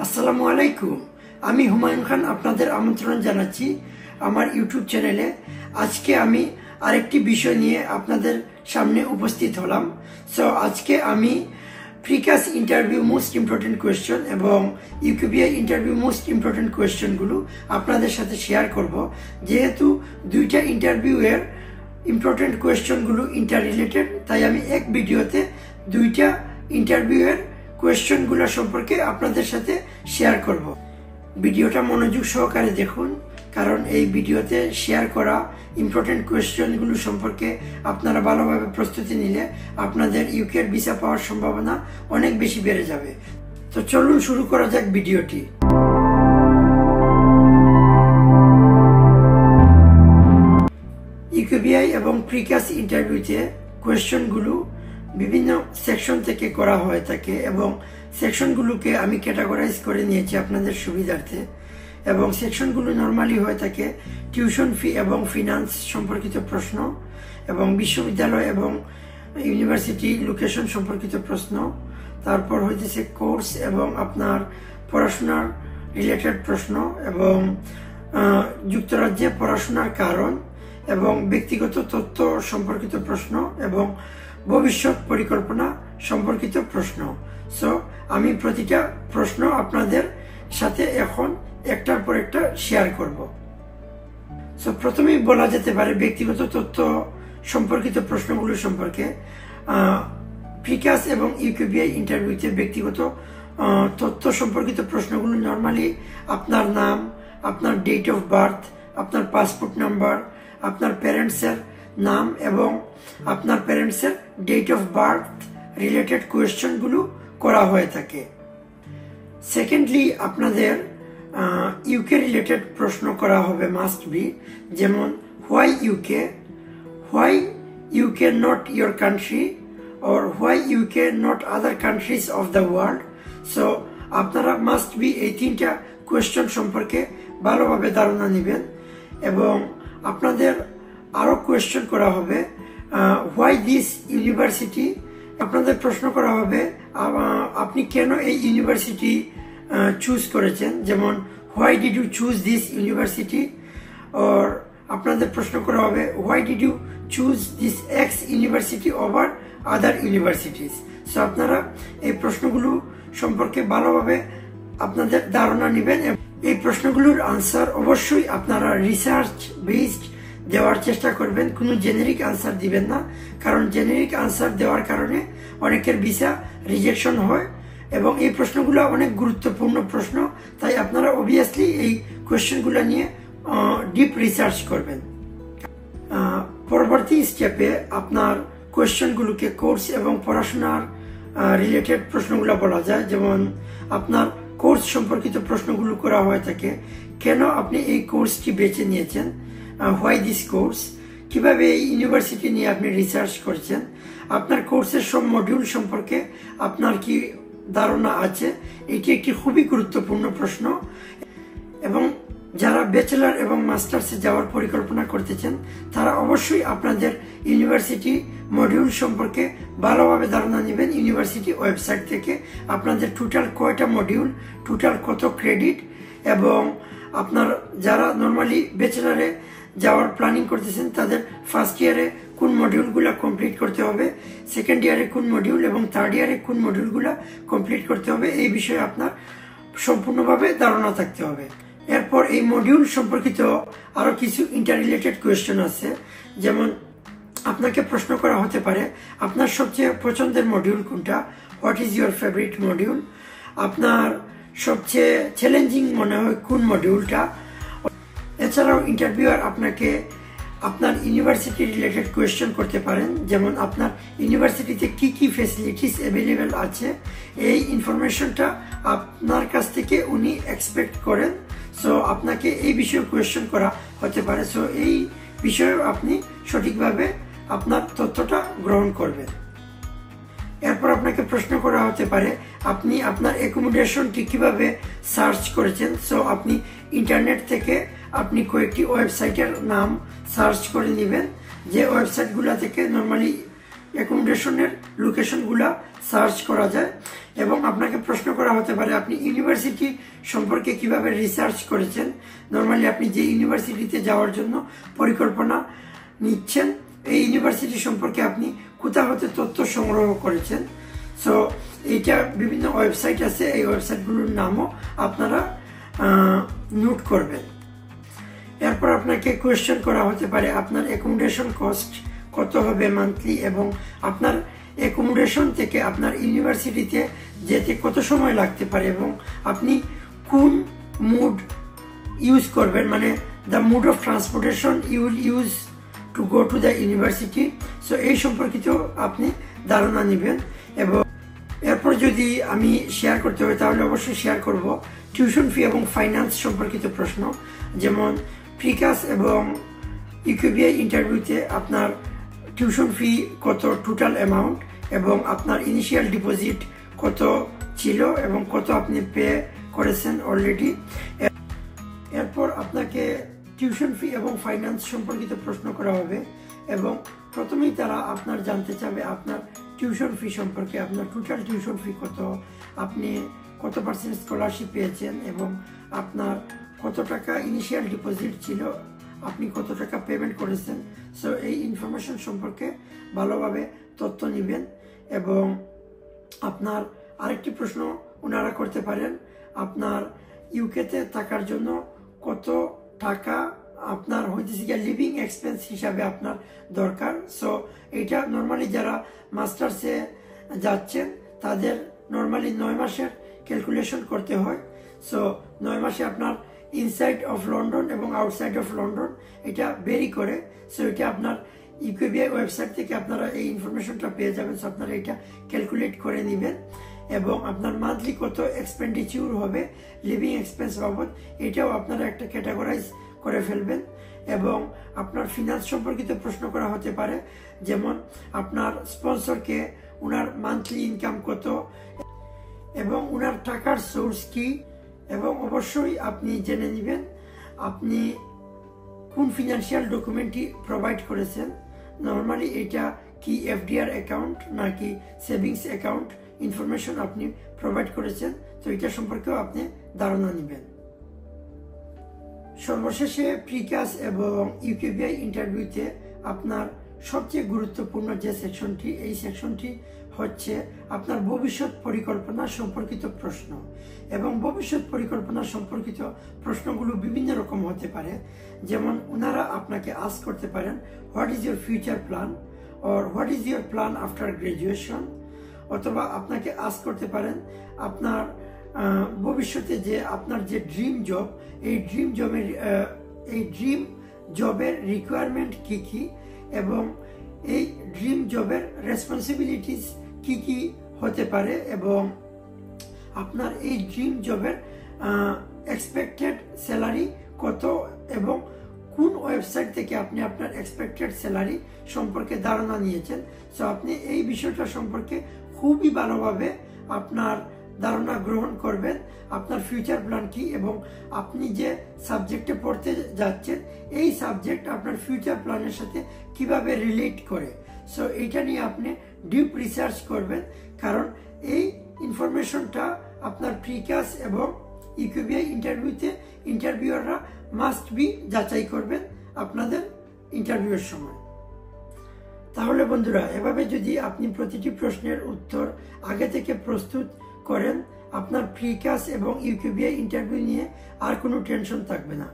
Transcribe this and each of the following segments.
আসসালামু আলাইকুম। আমি হুমায়ুন খান আপনাদের আমন্ত্রণ জানাচ্ছি আমার ইউটিউব চ্যানেলে। আজকে আমি আরেকটি বিষয় নিয়ে আপনাদের সামনে উপস্থিত হলাম। আজকে আমি প্রিকাস ইন্টারভিউ মোস্ট ইম্পর্টেন্ট কোয়েশ্চন এবং ইউকেবিআই ইন্টারভিউ মোস্ট ইম্পর্টেন্ট কোয়েশ্চনগুলো আপনাদের সাথে শেয়ার করব। যেহেতু দুইটা ইন্টারভিউয়ের ইম্পর্টেন্ট কোয়েশ্চনগুলো ইন্টার রিলেটেড, তাই আমি এক ভিডিওতে দুইটা ইন্টারভিউয়ের কোয়েশ্চনগুলো সম্পর্কে আপনাদের সাথে শেয়ার করব। ভিডিওটা মনোযোগ সহকারে দেখুন, কারণ এই ভিডিওতে শেয়ার করা ইম্পর্টেন্ট কোয়েশ্চনগুলো সম্পর্কে আপনারা ভালোভাবে প্রস্তুতি নিলে আপনাদের ইউকের ভিসা পাওয়ার সম্ভাবনা অনেক বেশি বেড়ে যাবে। তো চলুন শুরু করা যাক ভিডিওটি। ইউকেবিআই এবং প্রিকাস ইন্টারভিউতে কোয়েশ্চনগুলো বিভিন্ন সেকশন থেকে করা হয়ে থাকে এবং সেকশনগুলোকে আমি ক্যাটাগরাইজ করে নিয়েছি আপনাদের সুবিধার্থে। এবং সেকশনগুলো নর্মালি হয়ে থাকে টিউশন ফি এবং ফিনান্স সম্পর্কিত প্রশ্ন, এবং বিশ্ববিদ্যালয় এবং ইউনিভার্সিটি লোকেশন সম্পর্কিত প্রশ্ন, তারপর হইতেছে কোর্স এবং আপনার পড়াশোনার রিলেটেড প্রশ্ন, এবং যুক্তরাজ্যে পড়াশোনার কারণ এবং ব্যক্তিগত তথ্য সম্পর্কিত প্রশ্ন এবং ভবিষ্যৎ পরিকল্পনা সম্পর্কিত প্রশ্ন। আমি প্রতিটা প্রশ্ন আপনাদের সাথে এখন একটার পর একটা শেয়ার করব। প্রথমেই বলা যেতে পারে ব্যক্তিগত তথ্য সম্পর্কিত প্রশ্নগুলো সম্পর্কে। প্রিকাস এবং ইউকেবিআই ইন্টারভিউতে ব্যক্তিগত তথ্য সম্পর্কিত প্রশ্নগুলো নর্মালি আপনার নাম, আপনার ডেট অফ বার্থ, আপনার পাসপোর্ট নাম্বার, আপনার প্যারেন্টসের নাম এবং আপনার প্যারেন্টসের ডেট অফ বার্থ রিলেটেড কোয়েশ্চনগুলো করা হয়ে থাকে। সেকেন্ডলি, আপনাদের ইউকে রিলেটেড প্রশ্ন করা হবে মাস্ট বি, যেমন why UK not your country, or why UK not other countries of the world. আপনারা মাস্ট বি এই তিনটা কোয়েশ্চন সম্পর্কে ভালোভাবে ধারণা নেবেন। এবং আপনাদের আরো কোয়েশ্চন করা হবে হোয়াই দিস ইউনিভার্সিটি। আপনাদের প্রশ্ন করা হবে আপনি কেন এই ইউনিভার্সিটি চুজ করেছেন, যেমন why did you choose this university. আর আপনাদের প্রশ্ন করা হবে why did you choose this x university over other universities. আপনারা এই প্রশ্নগুলো সম্পর্কে ভালোভাবে আপনাদের ধারণা নেবেন। এই প্রশ্নগুলোর আনসার অবশ্যই আপনারা রিসার্চ বেসড দেওয়ার চেষ্টা করবেন, কোনো জেনেরিক আনসার দিবেন না, কারণ জেনেরিক আনসার দেওয়ার কারণে অনেকের ভিসা রিজেকশন হয় এবং এই প্রশ্নগুলো অনেক গুরুত্বপূর্ণ প্রশ্ন, তাই আপনারা অবভিয়াসলি এই কোয়েশ্চেনগুলো নিয়ে ডিপ রিসার্চ করবেন। পরবর্তী স্টেপে আপনার কোয়েশ্চেনগুলোকে কোর্স এবং পড়াশোনার রিলেটেড প্রশ্নগুলো বলা যায়। যেমন আপনার কোর্স সম্পর্কিত প্রশ্নগুলো করা হয়ে থাকে, কেন আপনি এই কোর্সটি বেছে নিয়েছেন, হোয়াই দিস কোর্স, কিভাবে এই ইউনিভার্সিটি নিয়ে আপনি রিসার্চ করছেন, আপনার কোর্সের সব মডিউল সম্পর্কে আপনার কি ধারণা আছে। এটি একটি খুবই গুরুত্বপূর্ণ প্রশ্ন। এবং যারা ব্যাচেলার এবং মাস্টার্সে যাওয়ার পরিকল্পনা করতেছেন তারা অবশ্যই আপনাদের ইউনিভার্সিটি মডিউল সম্পর্কে ভালোভাবে ধারণা নেবেন ইউনিভার্সিটি ওয়েবসাইট থেকে। আপনাদের টোটাল কয়টা মডিউল, টোটাল কত ক্রেডিট, এবং আপনার যারা নর্মালি ব্যাচেলারে যাওয়ার প্ল্যানিং করতেছেন তাদের ফার্স্ট ইয়ারে কোন মডিউলগুলো কমপ্লিট করতে হবে, সেকেন্ড ইয়ারে কোন মডিউল এবং থার্ড ইয়ারে কোন মডিউলগুলো কমপ্লিট করতে হবে, এই বিষয়ে আপনার সম্পূর্ণভাবে ধারণা থাকতে হবে। এরপর এই মডিউল সম্পর্কিত আরো কিছু ইন্টার রিলেটেড কোয়েশ্চেন আছে। যেমন আপনাকে প্রশ্ন করা হতে পারে আপনার সবচেয়ে পছন্দের মডিউল কোনটা, what is your favourite module, আপনার সবচেয়ে চ্যালেঞ্জিং মনে হয় কোন মডিউলটা। এছাড়াও ইন্টারভিউয়ার আপনাকে আপনার ইউনিভার্সিটি রিলেটেড কোয়েশ্চেন করতে পারেন, যেমন আপনার ইউনিভার্সিটিতে কি কি ফ্যাসিলিটিস অ্যাভেলেবেল আছে, এই ইনফরমেশনটা আপনার কাছ থেকে উনি এক্সপেক্ট করেন। আপনাকে এই বিষয়ে কোয়েশ্চেন করা হতে পারে। এই বিষয়ে আপনি সঠিকভাবে আপনার তথ্যটা গ্রহণ করবেন। এরপর আপনাকে প্রশ্ন করা হতে পারে আপনি আপনার অ্যাকোমোডেশনটি কিভাবে সার্চ করেছেন। আপনি ইন্টারনেট থেকে আপনি কয়েকটি ওয়েবসাইটের নাম সার্চ করে নেবেন, যে ওয়েবসাইটগুলো থেকে নর্মালি অ্যাকোমোডেশনের লোকেশনগুলা সার্চ করা যায় এবং আপনাকে প্রশ্ন করা হতে পারে আপনি ইউনিভার্সিটি সম্পর্কে কিভাবে রিসার্চ করেছেন। নর্মালি আপনি যে ইউনিভার্সিটিতে যাওয়ার জন্য পরিকল্পনা নিচ্ছেন এই ইউনিভার্সিটি সম্পর্কে আপনি কোথা হতে তথ্য সংগ্রহ করেছেন। সো এইটা বিভিন্ন ওয়েবসাইট আছে, এই ওয়েবসাইটগুলোর নামও আপনারা নোট করবেন। এরপর আপনাকে কোয়েশ্চেন করা হতে পারে আপনার অ্যাকোমোডেশন কস্ট কত হবে মান্থলি এবং আপনার অ্যাকোমোডেশন থেকে আপনার ইউনিভার্সিটিতে যেতে কত সময় লাগতে পারে এবং আপনি কোন মুড ইউজ করবেন, মানে the mode of transportation you will use to go to the university. So এই সম্পর্কিত আপনি ধারণা নেবেন। এবং এরপর যদি আমি শেয়ার করতে হয় তাহলে অবশ্যই শেয়ার করব টিউশন ফি এবং ফাইন্যান্স সম্পর্কিত প্রশ্ন, যেমন প্রিকাস এবং ইউকিউবিআই ইন্টারভিউতে আপনার টিউশন ফি কত টোটাল অ্যামাউন্ট এবং আপনার ইনিশিয়াল ডিপোজিট কত ছিল এবং কত আপনি পে করেছেন অলরেডি। এরপর আপনাকে টিউশন ফি এবং ফাইন্যান্স সম্পর্কিত প্রশ্ন করা হবে এবং প্রথমেই তারা আপনার জানতে চাবে আপনার টিউশন ফি সম্পর্কে, আপনার টোটাল টিউশন ফি কত, আপনি কত পার্সেন্ট স্কলারশিপ পেয়েছেন এবং আপনার কত টাকা ইনিশিয়াল ডিপোজিট ছিল, আপনি কত টাকা পেমেন্ট করেছেন। সো এই ইনফরমেশন সম্পর্কে ভালোভাবে তথ্য নেবেন। এবং আপনার আরেকটি প্রশ্ন ওনারা করতে পারেন আপনার ইউকেতে থাকার জন্য কত টাকা আপনার হইতেছে গিয়ে লিভিং এক্সপেন্স হিসাবে আপনার দরকার। সো এটা নর্মালি যারা মাস্টার্সে যাচ্ছেন তাদের নর্মালি 9 মাসের ক্যালকুলেশন করতে হয়। সো 9 মাসে আপনার ইনসাইড অফ লন্ডন এবং আউটসাইড অফ লন্ডন এটা ভেরি করে। সো এটা আপনার ইউকিউবিআই ওয়েবসাইট থেকে আপনারা এই ইনফরমেশনটা পেয়ে যাবেন। সো আপনারা এটা ক্যালকুলেট করে নেবেন এবং আপনার মান্থলি কত এক্সপেন্ডিচার হবে লিভিং এক্সপেন্স বাবদ এটাও আপনারা একটা ক্যাটাগরাইজ করে ফেলবেন। এবং আপনার ফিনান্স সম্পর্কিত প্রশ্ন করা হতে পারে, যেমন আপনার স্পন্সরকে ওনার মান্থলি ইনকাম কত এবং ওনার টাকার সোর্স কি, এবং অবশ্যই আপনি জেনে নেবেন আপনি কোন ফিনান্সিয়াল ডকুমেন্টটি প্রোভাইড করেছেন। নর্মালি এটা কি এফডিআর অ্যাকাউন্ট নাকি সেভিংস অ্যাকাউন্ট ইনফরমেশন আপনি প্রোভাইড করেছেন, তো এটা সম্পর্কেও আপনি ধারণা নেবেন। সর্বশেষে প্রিকাস এবং ইউকিউবিআই ইন্টারভিউতে আপনার সবচেয়ে গুরুত্বপূর্ণ যে সেকশনটি, এই সেকশনটি হচ্ছে আপনার ভবিষ্যৎ পরিকল্পনা সম্পর্কিত প্রশ্ন। এবং ভবিষ্যৎ পরিকল্পনা সম্পর্কিত প্রশ্নগুলো বিভিন্ন রকম হতে পারে, যেমন ওনারা আপনাকে আস্ক করতে পারেন what is your future plan or what is your plan after graduation, অথবা আপনাকে আস্ক করতে পারেন আপনার ভবিষ্যতে যে আপনার যে ড্রিম জব, এই ড্রিম জবের রিকোয়ারমেন্ট কি কি এবং এই ড্রিম জবের রেসপন্সিবিলিটিস কি কি হতে পারে এবং আপনার এই ড্রিম জবের এক্সপেক্টেড স্যালারি কত এবং কোন ওয়েবসাইট থেকে আপনি আপনার এক্সপেক্টেড স্যালারি সম্পর্কে ধারণা নিয়েছেন। সো আপনি এই বিষয়টা সম্পর্কে খুবই ভালোভাবে আপনার ধারণা গ্রহণ করবেন, আপনার ফিউচার প্ল্যান কি এবং আপনি যে সাবজেক্টে পড়তে যাচ্ছেন এই সাবজেক্ট আপনার ফিউচার প্ল্যানের সাথে কিভাবে রিলেট করে। সো এইটা নিয়ে আপনি ডিপ রিসার্চ করবেন, কারণ এই ইনফরমেশনটা আপনার প্রিকাস এবং ইউকিউবিআই ইন্টারভিউতে ইন্টারভিউয়াররা মাস্ট বি যাচাই করবেন আপনাদের ইন্টারভিউয়ের সময়। তাহলে বন্ধুরা, এভাবে যদি আপনি প্রতিটি প্রশ্নের উত্তর আগে থেকে প্রস্তুত করেন আপনার প্রিকাস এবং ইউকিউবিআই ইন্টারভিউ নিয়ে আর কোনো টেনশন থাকবে না।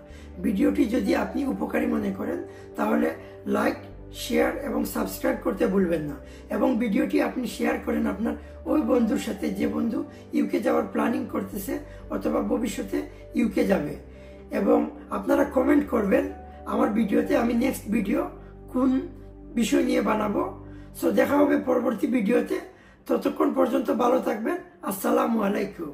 ভিডিওটি যদি আপনি উপকারী মনে করেন তাহলে লাইক, শেয়ার এবং সাবস্ক্রাইব করতে ভুলবেন না এবং ভিডিওটি আপনি শেয়ার করেন আপনার ওই বন্ধুর সাথে যে বন্ধু ইউকে যাওয়ার প্ল্যানিং করতেছে অথবা ভবিষ্যতে ইউকে যাবে। এবং আপনারা কমেন্ট করবেন আমার ভিডিওতে আমি নেক্সট ভিডিও কোন বিষয় নিয়ে বানাবো। সো দেখা হবে পরবর্তী ভিডিওতে, ততক্ষণ পর্যন্ত ভালো থাকবেন। আসসালামু আলাইকুম।